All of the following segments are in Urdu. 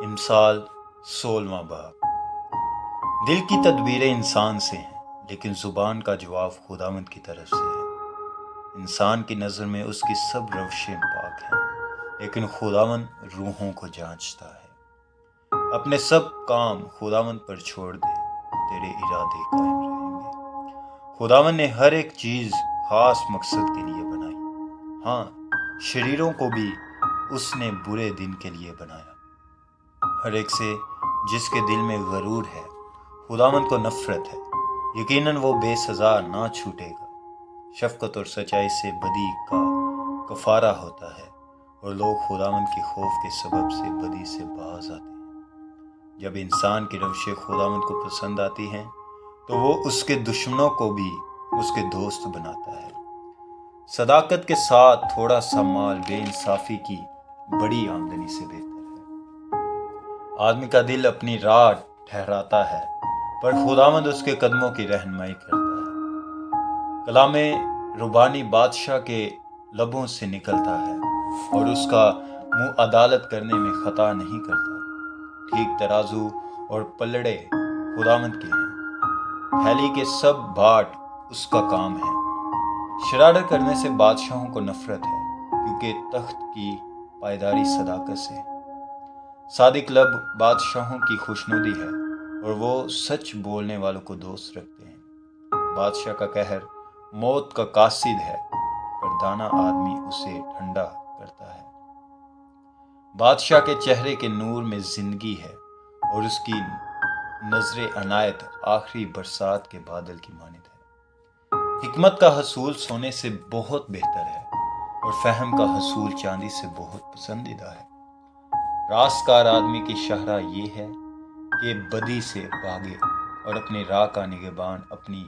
امثال 16واں باب۔ دل کی تدبیریں انسان سے ہیں، لیکن زبان کا جواب خداوند کی طرف سے ہے۔ انسان کی نظر میں اس کی سب روشیں پاک ہیں، لیکن خداوند روحوں کو جانچتا ہے۔ اپنے سب کام خداوند پر چھوڑ دے، تیرے ارادے قائم رہیں گے۔ خداوند نے ہر ایک چیز خاص مقصد کے لیے بنائی، ہاں شریروں کو بھی اس نے برے دن کے لیے بنایا۔ ہر ایک سے جس کے دل میں غرور ہے خداوند کو نفرت ہے، یقیناً وہ بے سزا نہ چھوٹے گا۔ شفقت اور سچائی سے بدی کا کفارہ ہوتا ہے، اور لوگ خداوند کے خوف کے سبب سے بدی سے باز آتے ہیں۔ جب انسان کی روشیں خداوند کو پسند آتی ہیں تو وہ اس کے دشمنوں کو بھی اس کے دوست بناتا ہے۔ صداقت کے ساتھ تھوڑا سا مال بے انصافی کی بڑی آمدنی سے بہتر ہے۔ آدمی کا دل اپنی راہ ٹھہراتا ہے، پر خداوند اس کے قدموں کی رہنمائی کرتا ہے۔ کلام ربانی بادشاہ کے لبوں سے نکلتا ہے، اور اس کا منہ عدالت کرنے میں خطا نہیں کرتا۔ ٹھیک ترازو اور پلڑے خداوند کے ہیں، تھیلی کے سب بھاٹ اس کا کام ہے۔ شرارت کرنے سے بادشاہوں کو نفرت ہے، کیونکہ تخت کی پائیداری صداقت سے ہے۔ صادق لب بادشاہوں کی خوشنودی ہے، اور وہ سچ بولنے والوں کو دوست رکھتے ہیں۔ بادشاہ کا قہر موت کا قاصد ہے، پر دانا آدمی اسے ٹھنڈا کرتا ہے۔ بادشاہ کے چہرے کے نور میں زندگی ہے، اور اس کی نظر عنایت آخری برسات کے بادل کی مانند ہے۔ حکمت کا حصول سونے سے بہت بہتر ہے، اور فہم کا حصول چاندی سے بہت پسندیدہ ہے۔ راستگار آدمی کی شاہراہ یہ ہے کہ بدی سے بھاگے، اور اپنی راہ کا نگہبان اپنی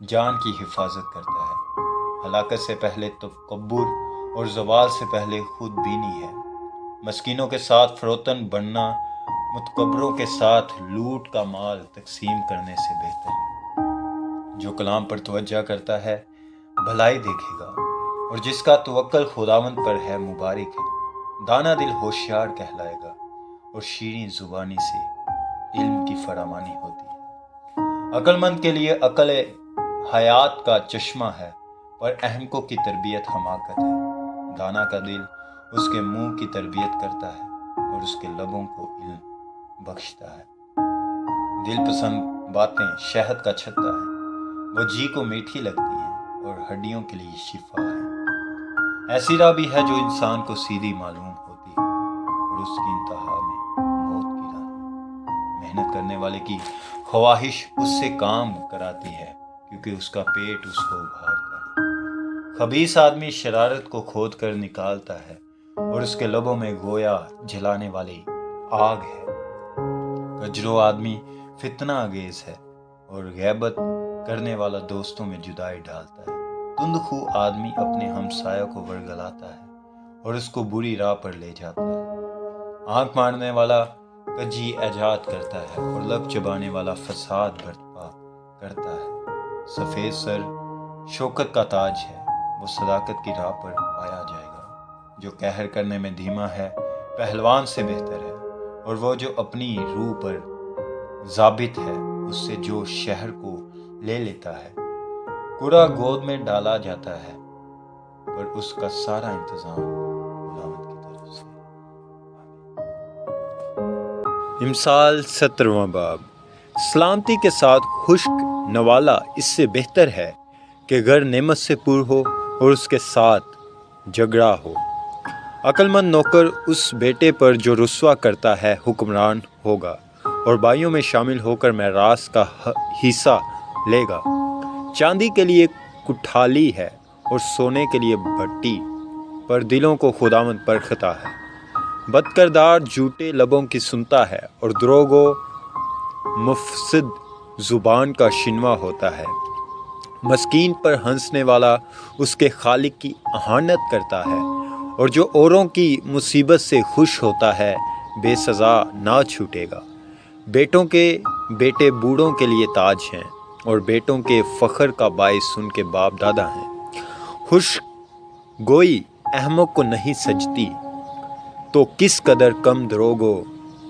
جان کی حفاظت کرتا ہے۔ ہلاکت سے پہلے تکبر، اور زوال سے پہلے خود بینی ہے۔ مسکینوں کے ساتھ فروتن بننا متکبروں کے ساتھ لوٹ کا مال تقسیم کرنے سے بہتر ہے۔ جو کلام پر توجہ کرتا ہے بھلائی دیکھے گا، اور جس کا توکل خداوند پر ہے مبارک ہے۔ دانا دل ہوشیار کہلائے گا، اور شیریں زبانی سے علم کی فراوانی ہوتی ہے۔ عقل مند کے لیے عقل حیات کا چشمہ ہے، پر احمقوں کی تربیت حماقت ہے۔ دانا کا دل اس کے منہ کی تربیت کرتا ہے، اور اس کے لبوں کو علم بخشتا ہے۔ دل پسند باتیں شہد کا چھتا ہے، وہ جی کو میٹھی لگتی ہیں، اور ہڈیوں کے لیے شفا ہے۔ ایسی راہ بھی ہے جو انسان کو سیدھی معلوم ہوتی ہے، اور اس کی انتہا میں موت کی راہ ہے۔ محنت کرنے والے کی خواہش اس سے کام کراتی ہے، کیونکہ اس کا پیٹ اس کو ابھارتا ہے۔ خبیث آدمی شرارت کو کھود کر نکالتا ہے، اور اس کے لبوں میں گویا جلانے والی آگ ہے۔ کجرو آدمی فتنہ انگیز ہے، اور غیبت کرنے والا دوستوں میں جدائی ڈالتا ہے۔ تند خو آدمی اپنے ہمسایہ کو ورگلاتا ہے، اور اس کو بری راہ پر لے جاتا ہے۔ آنکھ مارنے والا کجی ایجاد کرتا ہے، اور لب چبانے والا فساد برپا کرتا ہے۔ سفید سر شوکت کا تاج ہے، وہ صداقت کی راہ پر پایا جائے گا۔ جو قہر کرنے میں دھیما ہے پہلوان سے بہتر ہے، اور وہ جو اپنی روح پر ضابط ہے اس سے جو شہر کو لے لیتا ہے۔ کوڑا گود میں ڈالا جاتا ہے، پر اس کا سارا انتظام خداوند کی طرف سے۔ امثال 17واں باب۔ سلامتی کے ساتھ خشک نوالا اس سے بہتر ہے کہ گھر نعمت سے پر ہو، اور اس کے ساتھ جھگڑا ہو۔ عقل مند نوکر اس بیٹے پر جو رسوا کرتا ہے حکمران ہوگا، اور بھائیوں میں شامل ہو کر میراث کا حصہ لے گا۔ چاندی کے لیے کٹھالی ہے، اور سونے کے لیے بھٹی، پر دلوں کو خداوند پرکھتا ہے۔ بد کردار جھوٹے لبوں کی سنتا ہے، اور دروغ و مفسد زبان کا شنوا ہوتا ہے۔ مسکین پر ہنسنے والا اس کے خالق کی اہانت کرتا ہے، اور جو اوروں کی مصیبت سے خوش ہوتا ہے بے سزا نہ چھوٹے گا۔ بیٹوں کے بیٹے بوڑھوں کے لیے تاج ہیں، اور بیٹوں کے فخر کا باعث ان کے باپ دادا ہیں۔ خشک گوئی احمق کو نہیں سجتی، تو کس قدر کم دروغ و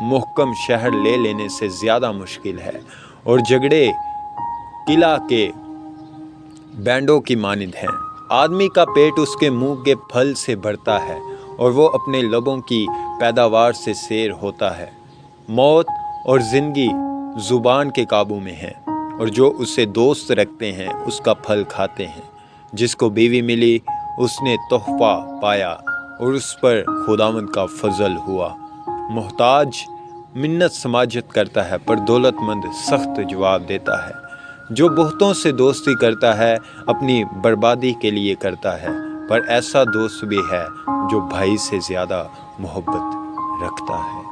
محکم شہر لے لینے سے زیادہ مشکل ہے، اور جھگڑے قلعہ کے بینڈوں کی مانند ہیں۔ آدمی کا پیٹ اس کے منہ کے پھل سے بھرتا ہے اور وہ اپنے لبوں کی پیداوار سے سیر ہوتا ہے۔ موت اور زندگی زبان کے قابو میں ہیں، اور جو اسے دوست رکھتے ہیں اس کا پھل کھاتے ہیں۔ جس کو بیوی ملی اس نے تحفہ پایا اور اس پر خداوند کا فضل ہوا۔ محتاج منت سماجت کرتا ہے پر دولت مند سخت جواب دیتا ہے۔ جو بہتوں سے دوستی کرتا ہے اپنی بربادی کے لیے کرتا ہے، پر ایسا دوست بھی ہے جو بھائی سے زیادہ محبت رکھتا ہے۔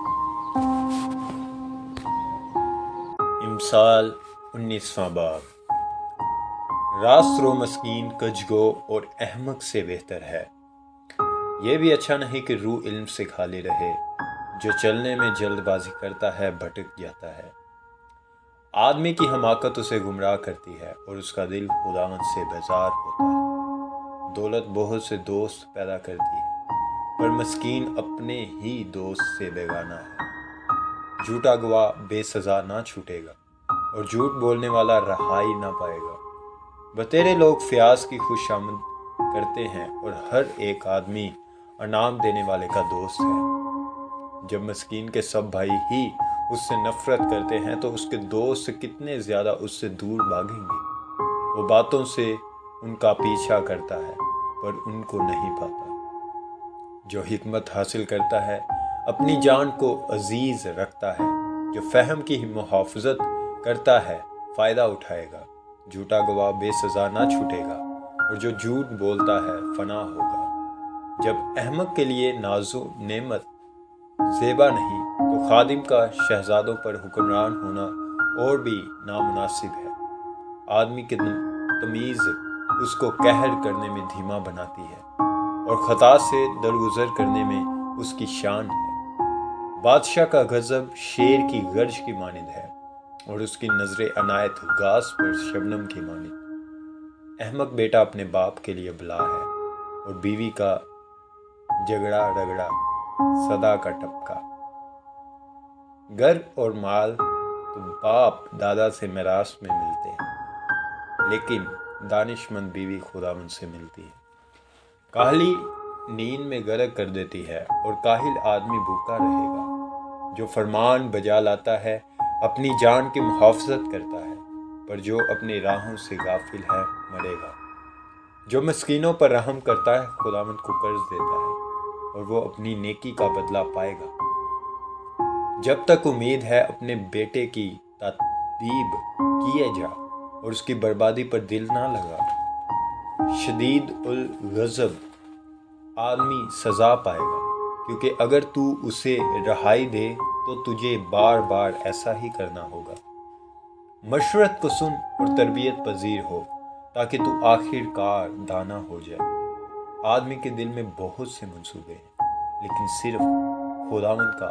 امثال 19واں باب۔ راست رو مسکین کجگو اور احمق سے بہتر ہے۔ یہ بھی اچھا نہیں کہ روح علم سے خالی رہے۔ جو چلنے میں جلد بازی کرتا ہے بھٹک جاتا ہے۔ آدمی کی حماقت اسے گمراہ کرتی ہے اور اس کا دل خداوند سے بیزار ہوتا ہے۔ دولت بہت سے دوست پیدا کرتی ہے، پر مسکین اپنے ہی دوست سے بیگانہ ہے۔ جھوٹا گواہ بے سزا نہ چھوٹے گا، اور جھوٹ بولنے والا رہائی نہ پائے گا۔ بتیرے لوگ فیاض کی خوش آمد کرتے ہیں، اور ہر ایک آدمی انعام دینے والے کا دوست ہے۔ جب مسکین کے سب بھائی ہی اس سے نفرت کرتے ہیں تو اس کے دوست کتنے زیادہ اس سے دور بھاگیں گے۔ وہ باتوں سے ان کا پیچھا کرتا ہے پر ان کو نہیں پاتا۔ جو حکمت حاصل کرتا ہے اپنی جان کو عزیز رکھتا ہے۔ جو فہم کی محافظت کرتا ہے فائدہ اٹھائے گا۔ جھوٹا گواہ بے سزا نہ چھوٹے گا، اور جو جھوٹ بولتا ہے فنا ہوگا۔ جب احمق کے لیے نازو نعمت زیبا نہیں تو خادم کا شہزادوں پر حکمران ہونا اور بھی نامناسب ہے۔ آدمی کی تمیز اس کو قہر کرنے میں دھیما بناتی ہے، اور خطا سے درگزر کرنے میں اس کی شان ہے۔ بادشاہ کا غضب شیر کی گرج کی مانند ہے، اور اس کی نظر عنایت گھاس پر شبنم کی مانند۔ احمق بیٹا اپنے باپ کے لیے بلا ہے، اور بیوی کا جھگڑا رگڑا صدا کا ٹپکا۔ گھر اور مال تو باپ دادا سے میراث میں ملتے ہیں، لیکن دانش مند بیوی خداوند سے ملتی ہے۔ کاہلی نیند میں غرق کر دیتی ہے، اور کاہل آدمی بھوکا رہے گا۔ جو فرمان بجا لاتا ہے اپنی جان کی محافظت کرتا ہے، پر جو اپنی راہوں سے غافل ہے مرے گا۔ جو مسکینوں پر رحم کرتا ہے خداوند کو قرض دیتا ہے، اور وہ اپنی نیکی کا بدلہ پائے گا۔ جب تک امید ہے اپنے بیٹے کی تادیب کیے جا، اور اس کی بربادی پر دل نہ لگا۔ شدید الغضب آدمی سزا پائے گا، کیونکہ اگر تو اسے رہائی دے تو تجھے بار بار ایسا ہی کرنا ہوگا۔ مشورت کو سن اور تربیت پذیر ہو، تاکہ تو آخر کار دانا ہو جائے۔ آدمی کے دل میں بہت سے منصوبے ہیں، لیکن صرف خداوند کا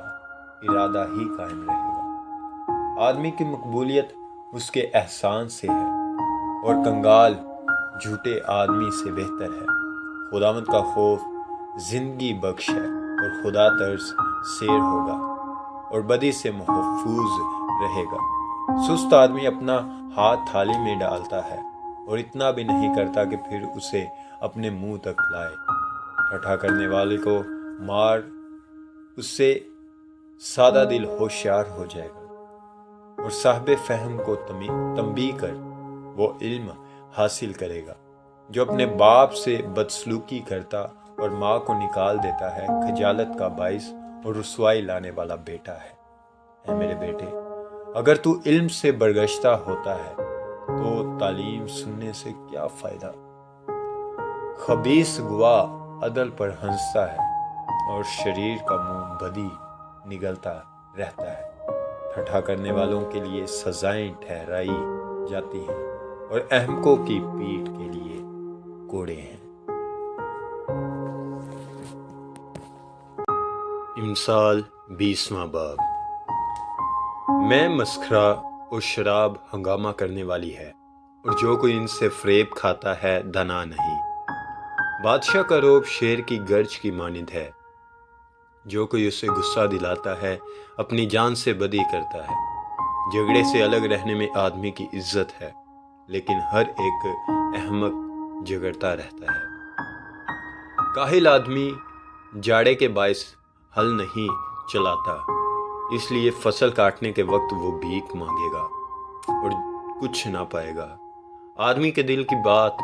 ارادہ ہی قائم رہے گا۔ آدمی کی مقبولیت اس کے احسان سے ہے، اور کنگال جھوٹے آدمی سے بہتر ہے۔ خداوند کا خوف زندگی بخش ہے، اور خدا ترس سیر ہوگا، اور بدی سے محفوظ رہے گا۔ سست آدمی اپنا ہاتھ تھالی میں ڈالتا ہے، اور اتنا بھی نہیں کرتا کہ پھر اسے اپنے منہ تک لائے۔ ٹھٹھا کرنے والے کو مار، اس سے سادہ دل ہوشیار ہو جائے گا، اور صاحب فہم کو تنبیہ کر وہ علم حاصل کرے گا۔ جو اپنے باپ سے بدسلوکی کرتا اور ماں کو نکال دیتا ہے خجالت کا باعث اور رسوائی لانے والا بیٹا ہے۔ اے میرے بیٹے، اگر تو علم سے برگشتہ ہوتا ہے تو تعلیم سننے سے کیا فائدہ؟ خبیث گواہ عدل پر ہنستا ہے، اور شریر کا منہ بدی نگلتا رہتا ہے۔ ٹھٹھا کرنے والوں کے لیے سزائیں ٹھہرائی جاتی ہیں، اور احمقوں کی پیٹھ کے لیے کوڑے ہیں۔ امثال 20واں باب۔ میں مسخرہ اور شراب ہنگامہ کرنے والی ہے، اور جو کوئی ان سے فریب کھاتا ہے دنا نہیں۔ بادشاہ کا روب شیر کی گرج کی مانند ہے۔ جو کوئی اسے غصہ دلاتا ہے اپنی جان سے بدی کرتا ہے۔ جھگڑے سے الگ رہنے میں آدمی کی عزت ہے، لیکن ہر ایک احمق جھگڑتا رہتا ہے۔ کاہل آدمی جاڑے کے باعث ہل نہیں چلاتا، اس لیے فصل کاٹنے کے وقت وہ بھیک مانگے گا اور کچھ نہ پائے گا۔ آدمی کے دل کی بات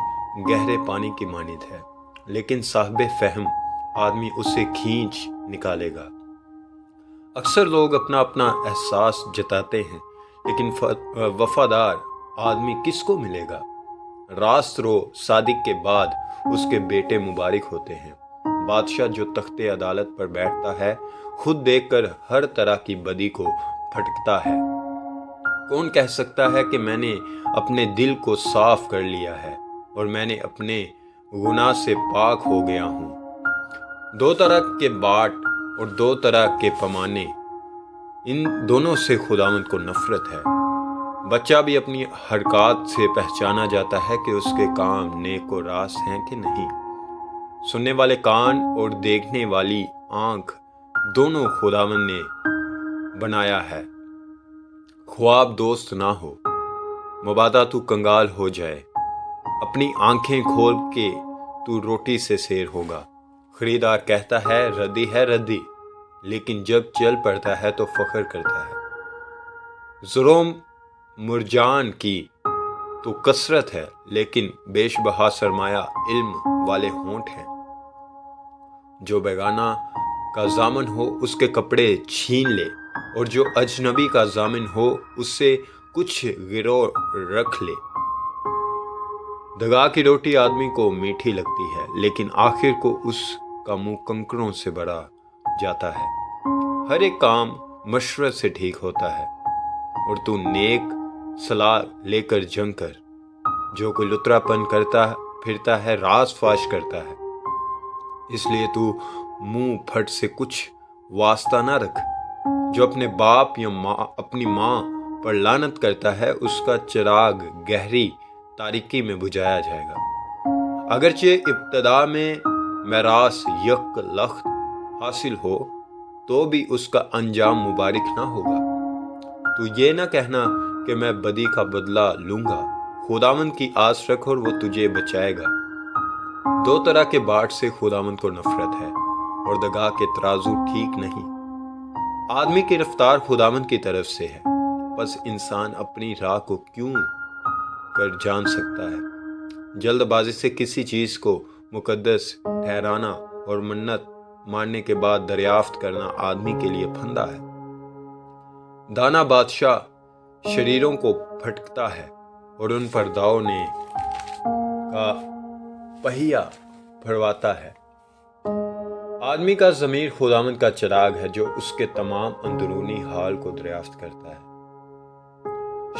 گہرے پانی کی مانند ہے، لیکن صاحب فہم آدمی اسے کھینچ نکالے گا۔ اکثر لوگ اپنا اپنا احساس جتاتے ہیں، لیکن وفادار آدمی کس کو ملے گا؟ راست رو صادق کے بعد اس کے بیٹے مبارک ہوتے ہیں۔ بادشاہ جو تخت عدالت پر بیٹھتا ہے خود دیکھ کر ہر طرح کی بدی کو پھٹکتا ہے۔ کون کہہ سکتا ہے کہ میں نے اپنے دل کو صاف کر لیا ہے اور میں نے اپنے گناہ سے پاک ہو گیا ہوں؟ دو طرح کے باٹ اور دو طرح کے پیمانے، ان دونوں سے خداوند کو نفرت ہے۔ بچہ بھی اپنی حرکات سے پہچانا جاتا ہے کہ اس کے کام نیک و راست ہیں کہ نہیں۔ سننے والے کان اور دیکھنے والی آنکھ دونوں خداوند نے بنایا ہے۔ خواب دوست نہ ہو، مبادا تو کنگال ہو جائے۔ اپنی آنکھیں کھول کے تو روٹی سے سیر ہوگا۔ خریدار کہتا ہے ردی، لیکن جب چل پڑتا ہے تو فخر کرتا ہے۔ زروم مرجان کی تو کثرت ہے، لیکن بیش بہا سرمایہ علم والے ہونٹ ہیں۔ جو بیگانہ کا ضامن ہو اس کے کپڑے چھین لے، اور جو اجنبی کا ضامن ہو اس سے کچھ گرو رکھ لے۔ دگا کی روٹی آدمی کو میٹھی لگتی ہے، لیکن آخر کو اس کا منہ کنکروں سے بھرا جاتا ہے۔ ہر ایک کام مشورت سے ٹھیک ہوتا ہے، اور تو نیک صلاح لے کر جنگ کر۔ جو کوئی لترا پن کرتا پھرتا ہے راز فاش کرتا ہے، اس لیے تو منہ پھٹ سے کچھ واسطہ نہ رکھ۔ جو اپنے باپ یا اپنی ماں پر لعنت کرتا ہے اس کا چراغ گہری تاریکی میں بجھایا جائے گا۔ اگرچہ ابتدا میں میراث یک لخت حاصل ہو تو بھی اس کا انجام مبارک نہ ہوگا۔ تو یہ نہ کہنا کہ میں بدی کا بدلہ لوں گا۔ خداوند کی آس رکھ اور وہ تجھے بچائے گا۔ دو طرح کے باٹ سے خداوند کو نفرت ہے، اور دگا کے ترازو ٹھیک نہیں۔ آدمی کی رفتار خداوند کی طرف سے ہے، پس انسان اپنی راہ کو کیوں کر جان سکتا ہے؟ جلد بازی سے کسی چیز کو مقدس ٹھہرانا اور منت ماننے کے بعد دریافت کرنا آدمی کے لیے پھندا ہے۔ دانا بادشاہ شریروں کو پھٹکتا ہے اور ان پر داؤنے کا پہیہ پھرواتا ہے۔ آدمی کا ضمیر خداوند کا چراغ ہے جو اس کے تمام اندرونی حال کو دریافت کرتا ہے۔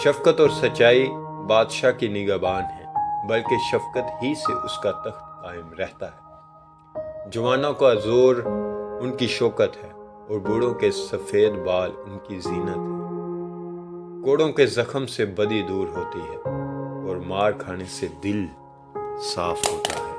شفقت اور سچائی بادشاہ کی نگہبان ہے، بلکہ شفقت ہی سے اس کا تخت قائم رہتا ہے۔ جوانوں کا زور ان کی شوکت ہے، اور بوڑھوں کے سفید بال ان کی زینت ہے۔ کوڑوں کے زخم سے بدی دور ہوتی ہے، اور مار کھانے سے دل صاف ہوتا ہے۔